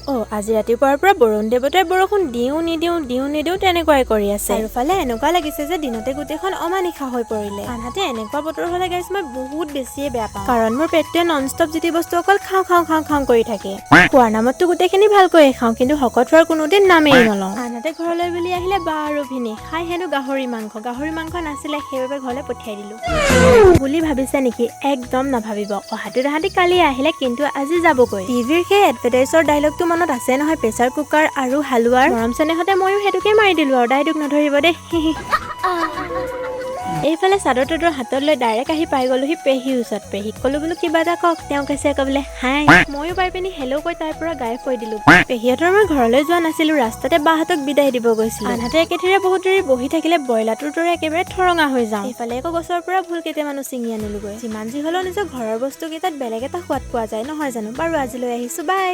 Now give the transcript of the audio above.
আজি ৰাতিপুৱাৰ পৰা বৰুণ দেৱতাই বৰষুণ দিওঁ নিদিওঁ তেনেকুৱাই কৰি আছে। চাৰিওফালে এনেকুৱা লাগিছে যে দিনতে গোটেইখন অমানিশা হৈ পৰিলে। আনহাতে এনেকুৱা বতৰ হলে গাইছ মই বহুত বেছিয়ে বেয়া পাওঁ, কাৰণ মোৰ পেটটোৱে নন ষ্টপ যিটি বস্তু অকল খাওঁ কৰি থাকে। খোৱাৰ নামততো গোটেইখিনি ভালকৈয়ে খাওঁ, কিন্তু শকত হোৱাৰ কোনোদিন নামেই নলওঁ। আনহাতে ঘৰলৈ বুলি আহিলে বা আৰু ভিনি খাই হেনো গাহৰি মাংস নাছিলে, সেইবাবে ঘৰলৈ পঠিয়াই দিলো বুলি ভাবিছে নেকি? একদম নাভাবিব। অহাটো তাহাঁতি কালি আহিলে, কিন্তু আজি যাবগৈ। টিভিৰ সেই এডভাৰটাইজৰ ডাইলগটো মনত আছে নহয়, প্ৰেচাৰ কুকাৰ আৰু হালোৱাৰ। মৰম চেনেহতে ময়ো সেইটোকে মাৰি দিলো আৰু ডাইলগ নধৰিব দেই। এইফালে চাদৰ তাদৰ হাতত লৈ ডাইৰেক্ট আহি পাই গলোহি পেহীৰ ওচৰত। পেহীক কলো বোলো কিবা এটা কওক। তেওঁ কৈছে বোলে হাই। ময়ো পাই পিনি হেল্ল কৈ তাইৰ পৰা গায়ব হৈ দিলো। পেহীহঁতৰ মই ঘৰলৈ যোৱা নাছিলো, ৰাস্তাতে বাহঁতক বিদায় দিব গৈছিলো। আনহাতে একেথিৰে বহুত দেৰি বহি থাকিলে ব্ৰইলাৰটোৰ দৰে একেবাৰে ঠৰঙা হৈ যাওঁ। এইফালে আকৌ গছৰ পৰা ভুল কেইটামানো ছিঙি আনিলোগৈ। যিমান যি হলেও নিজৰ ঘৰৰ বস্তু কেইটাত বেলেগ এটা সোৱাদ পোৱা যায় নহয় জানো? বাৰু আজিলৈ আহিছো, বাই।